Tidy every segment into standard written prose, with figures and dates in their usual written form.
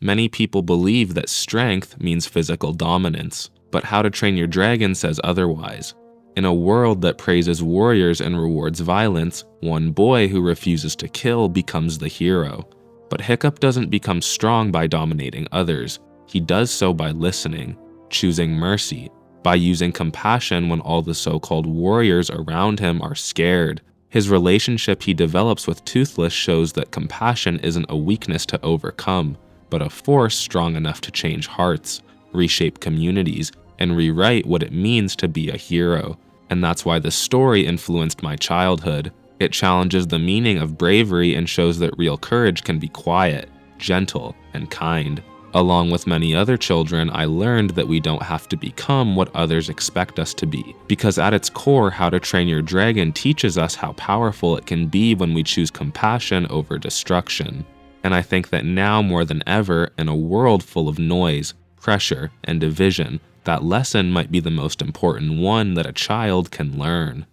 Many people believe that strength means physical dominance, but How to Train Your Dragon says otherwise. In a world that praises warriors and rewards violence, one boy who refuses to kill becomes the hero. But Hiccup doesn't become strong by dominating others. He does so by listening, choosing mercy, by using compassion when all the so-called warriors around him are scared. His relationship he develops with Toothless shows that compassion isn't a weakness to overcome, but a force strong enough to change hearts, reshape communities, and rewrite what it means to be a hero. And that's why the story influenced my childhood. It challenges the meaning of bravery and shows that real courage can be quiet, gentle, and kind. Along with many other children, I learned that we don't have to become what others expect us to be, because at its core, How to Train Your Dragon teaches us how powerful it can be when we choose compassion over destruction. And I think that now more than ever, in a world full of noise, pressure, and division, that lesson might be the most important one that a child can learn.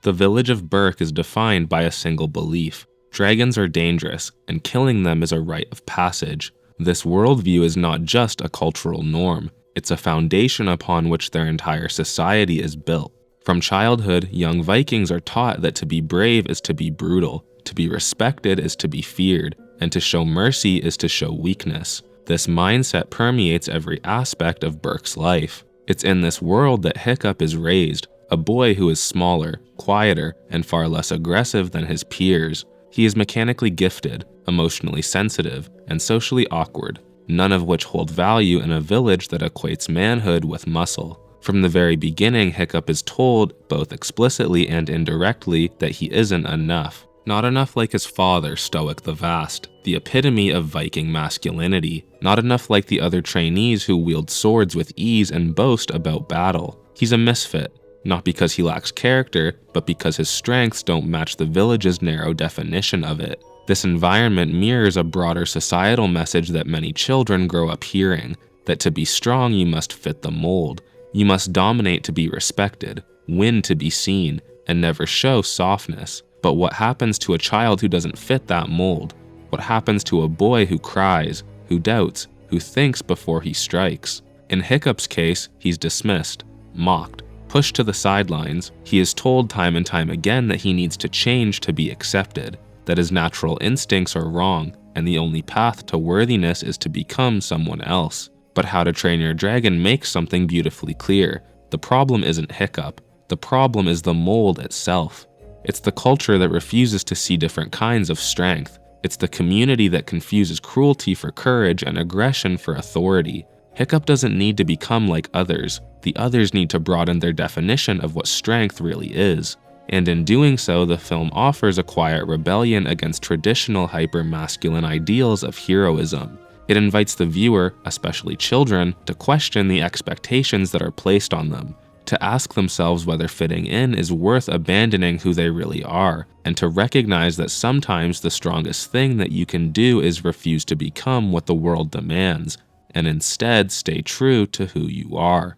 The village of Berk is defined by a single belief. Dragons are dangerous, and killing them is a rite of passage. This worldview is not just a cultural norm, it's a foundation upon which their entire society is built. From childhood, young Vikings are taught that to be brave is to be brutal, to be respected is to be feared, and to show mercy is to show weakness. This mindset permeates every aspect of Berk's life. It's in this world that Hiccup is raised, a boy who is smaller, quieter, and far less aggressive than his peers. He is mechanically gifted, emotionally sensitive, and socially awkward, none of which hold value in a village that equates manhood with muscle. From the very beginning, Hiccup is told, both explicitly and indirectly, that he isn't enough. Not enough like his father, Stoic the Vast, the epitome of Viking masculinity. Not enough like the other trainees who wield swords with ease and boast about battle. He's a misfit, not because he lacks character, but because his strengths don't match the village's narrow definition of it. This environment mirrors a broader societal message that many children grow up hearing, that to be strong you must fit the mold. You must dominate to be respected, win to be seen, and never show softness. But what happens to a child who doesn't fit that mold? What happens to a boy who cries, who doubts, who thinks before he strikes? In Hiccup's case, he's dismissed, mocked, pushed to the sidelines. He is told time and time again that he needs to change to be accepted, that his natural instincts are wrong, and the only path to worthiness is to become someone else. But How to Train Your Dragon makes something beautifully clear. The problem isn't Hiccup. The problem is the mold itself. It's the culture that refuses to see different kinds of strength. It's the community that confuses cruelty for courage and aggression for authority. Hiccup doesn't need to become like others. The others need to broaden their definition of what strength really is. And in doing so, the film offers a quiet rebellion against traditional hyper-masculine ideals of heroism. It invites the viewer, especially children, to question the expectations that are placed on them, to ask themselves whether fitting in is worth abandoning who they really are, and to recognize that sometimes the strongest thing that you can do is refuse to become what the world demands, and instead stay true to who you are.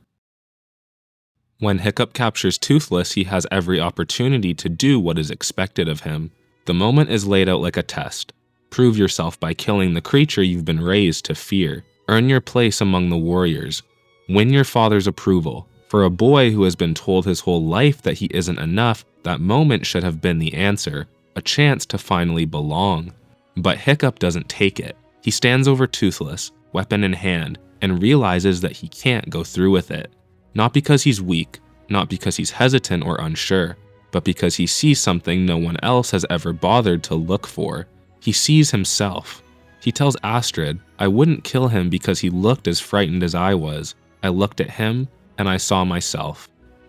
When Hiccup captures Toothless, he has every opportunity to do what is expected of him. The moment is laid out like a test. Prove yourself by killing the creature you've been raised to fear. Earn your place among the warriors. Win your father's approval. For a boy who has been told his whole life that he isn't enough, that moment should have been the answer, a chance to finally belong. But Hiccup doesn't take it. He stands over Toothless, weapon in hand, and realizes that he can't go through with it. Not because he's weak, not because he's hesitant or unsure, but because he sees something no one else has ever bothered to look for. He sees himself. He tells Astrid, "I wouldn't kill him because he looked as frightened as I was. I looked at him, and I saw myself."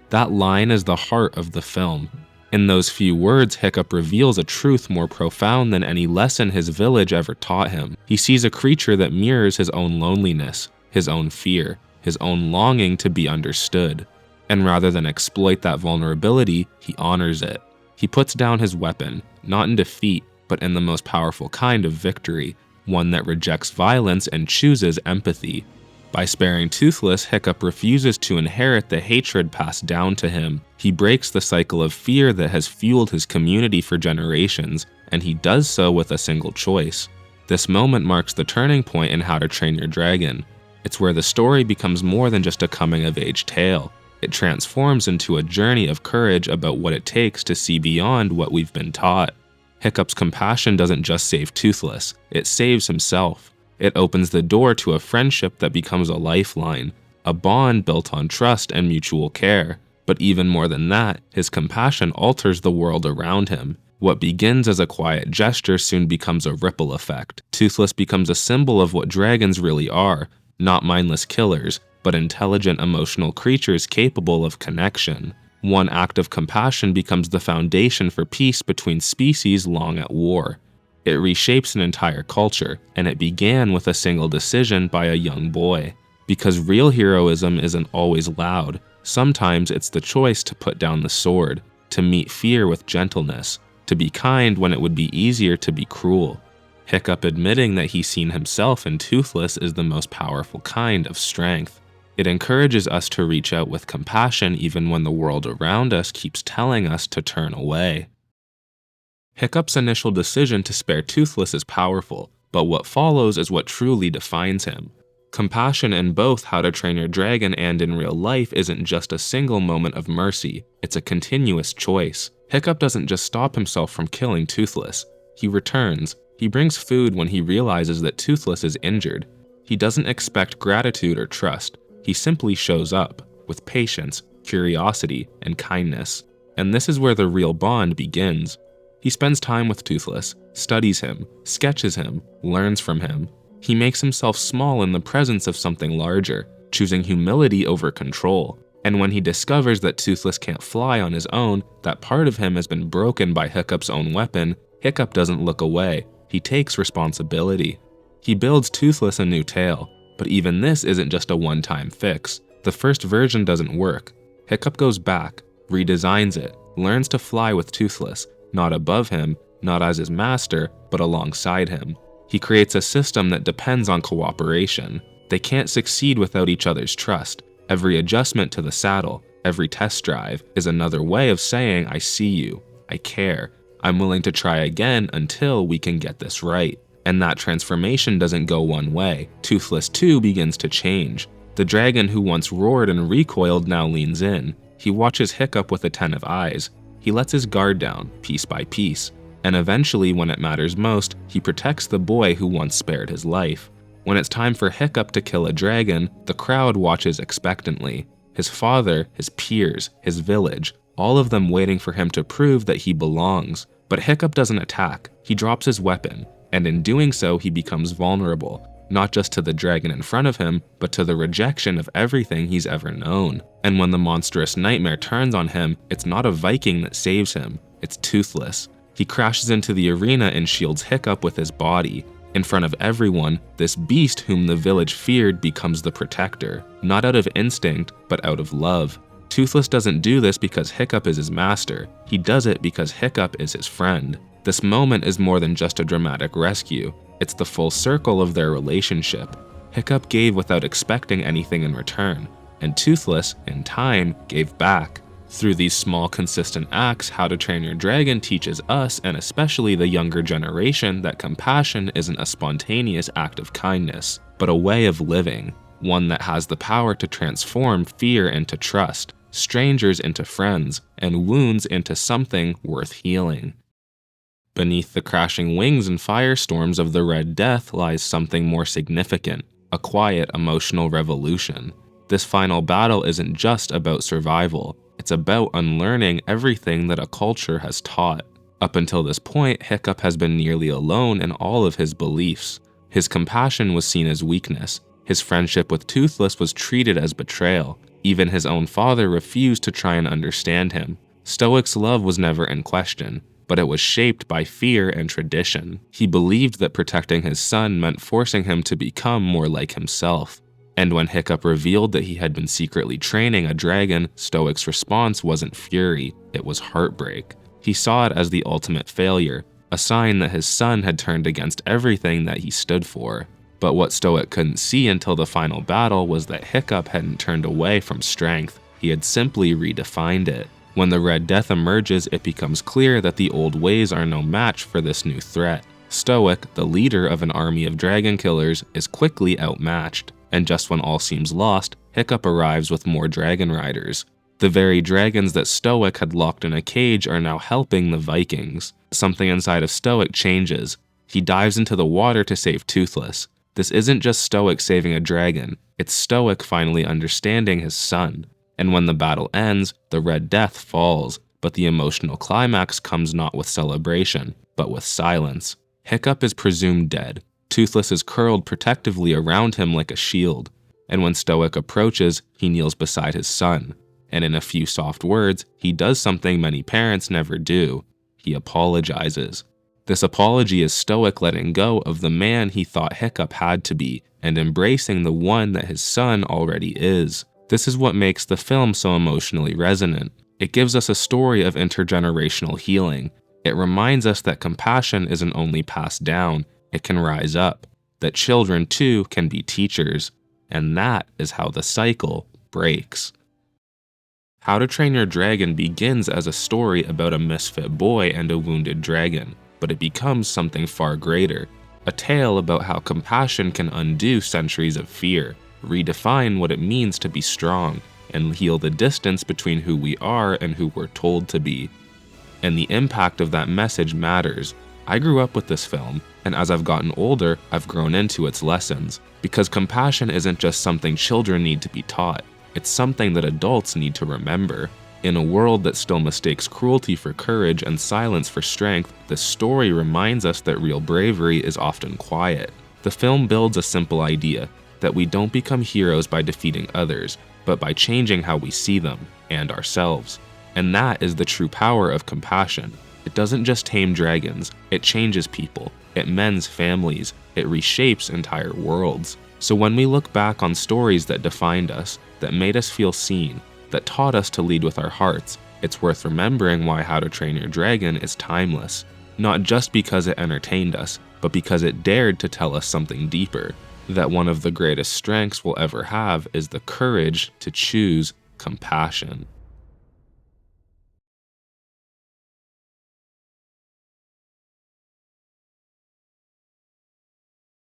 That line is the heart of the film. In those few words, Hiccup reveals a truth more profound than any lesson his village ever taught him. He sees a creature that mirrors his own loneliness, his own fear, his own longing to be understood. And rather than exploit that vulnerability, he honors it. He puts down his weapon, not in defeat, but in the most powerful kind of victory, one that rejects violence and chooses empathy. By sparing Toothless, Hiccup refuses to inherit the hatred passed down to him. He breaks the cycle of fear that has fueled his community for generations, and he does so with a single choice: This moment marks the turning point in How to Train Your Dragon. It's where the story becomes more than just a coming-of-age tale. It transforms into a journey of courage about what it takes to see beyond what we've been taught. Hiccup's compassion doesn't just save Toothless, it saves himself. It opens the door to a friendship that becomes a lifeline, a bond built on trust and mutual care. But even more than that, his compassion alters the world around him. What begins as a quiet gesture soon becomes a ripple effect. Toothless becomes a symbol of what dragons really are, not mindless killers, but intelligent emotional creatures capable of connection. One act of compassion becomes the foundation for peace between species long at war. It reshapes an entire culture, and it began with a single decision by a young boy. Because real heroism isn't always loud, sometimes it's the choice to put down the sword, to meet fear with gentleness, to be kind when it would be easier to be cruel. Hiccup admitting that he's seen himself in Toothless is the most powerful kind of strength. It encourages us to reach out with compassion even when the world around us keeps telling us to turn away. Hiccup's initial decision to spare Toothless is powerful, but what follows is what truly defines him. Compassion in both How to Train Your Dragon and in real life isn't just a single moment of mercy, it's a continuous choice. Hiccup doesn't just stop himself from killing Toothless. He returns. He brings food when he realizes that Toothless is injured. He doesn't expect gratitude or trust. He simply shows up, with patience, curiosity, and kindness. And this is where the real bond begins. He spends time with Toothless, studies him, sketches him, learns from him. He makes himself small in the presence of something larger, choosing humility over control. And when he discovers that Toothless can't fly on his own, that part of him has been broken by Hiccup's own weapon, Hiccup doesn't look away. He takes responsibility. He builds Toothless a new tail, but even this isn't just a one-time fix. The first version doesn't work. Hiccup goes back, redesigns it, learns to fly with Toothless, not above him, not as his master, but alongside him. He creates a system that depends on cooperation. They can't succeed without each other's trust. Every adjustment to the saddle, every test drive, is another way of saying I see you, I care, I'm willing to try again until we can get this right. And that transformation doesn't go one way. Toothless too begins to change. The dragon who once roared and recoiled now leans in. He watches Hiccup with attentive eyes. He lets his guard down, piece by piece. And eventually, when it matters most, he protects the boy who once spared his life. When it's time for Hiccup to kill a dragon, the crowd watches expectantly. His father, his peers, his village, all of them waiting for him to prove that he belongs. But Hiccup doesn't attack. He drops his weapon, and in doing so he becomes vulnerable, not just to the dragon in front of him, but to the rejection of everything he's ever known. And when the monstrous nightmare turns on him, it's not a Viking that saves him, it's Toothless. He crashes into the arena and shields Hiccup with his body. In front of everyone, this beast whom the village feared becomes the protector, not out of instinct, but out of love. Toothless doesn't do this because Hiccup is his master, he does it because Hiccup is his friend. This moment is more than just a dramatic rescue, it's the full circle of their relationship. Hiccup gave without expecting anything in return, and Toothless, in time, gave back. Through these small, consistent acts, How to Train Your Dragon teaches us, and especially the younger generation, that compassion isn't a spontaneous act of kindness, but a way of living, one that has the power to transform fear into trust, strangers into friends, and wounds into something worth healing. Beneath the crashing wings and firestorms of the Red Death lies something more significant, a quiet, emotional revolution. This final battle isn't just about survival. It's about unlearning everything that a culture has taught. Up until this point, Hiccup has been nearly alone in all of his beliefs. His compassion was seen as weakness. His friendship with Toothless was treated as betrayal. Even his own father refused to try and understand him. Stoic's love was never in question, but it was shaped by fear and tradition. He believed that protecting his son meant forcing him to become more like himself. And when Hiccup revealed that he had been secretly training a dragon, Stoic's response wasn't fury, it was heartbreak. He saw it as the ultimate failure, a sign that his son had turned against everything that he stood for. But what Stoic couldn't see until the final battle was that Hiccup hadn't turned away from strength, he had simply redefined it. When the Red Death emerges, it becomes clear that the old ways are no match for this new threat. Stoic, the leader of an army of dragon killers, is quickly outmatched, and just when all seems lost, Hiccup arrives with more dragon riders. The very dragons that Stoic had locked in a cage are now helping the Vikings. Something inside of Stoic changes. He dives into the water to save Toothless. This isn't just Stoic saving a dragon, it's Stoic finally understanding his son. And when the battle ends, the Red Death falls, but the emotional climax comes not with celebration, but with silence. Hiccup is presumed dead. Toothless is curled protectively around him like a shield. And when Stoic approaches, he kneels beside his son. And in a few soft words, he does something many parents never do. He apologizes. This apology is Stoic letting go of the man he thought Hiccup had to be, and embracing the one that his son already is. This is what makes the film so emotionally resonant. It gives us a story of intergenerational healing. It reminds us that compassion isn't only passed down, it can rise up. That children too can be teachers. And that is how the cycle breaks. How to Train Your Dragon begins as a story about a misfit boy and a wounded dragon, but it becomes something far greater. A tale about how compassion can undo centuries of fear, redefine what it means to be strong, and heal the distance between who we are and who we're told to be. And the impact of that message matters. I grew up with this film, and as I've gotten older, I've grown into its lessons, because compassion isn't just something children need to be taught. It's something that adults need to remember. In a world that still mistakes cruelty for courage and silence for strength, this story reminds us that real bravery is often quiet. The film builds a simple idea, that we don't become heroes by defeating others, but by changing how we see them, and ourselves. And that is the true power of compassion. It doesn't just tame dragons, it changes people, it mends families, it reshapes entire worlds. So when we look back on stories that defined us, that made us feel seen, that taught us to lead with our hearts, it's worth remembering why How to Train Your Dragon is timeless. Not just because it entertained us, but because it dared to tell us something deeper. That one of the greatest strengths we'll ever have is the courage to choose compassion.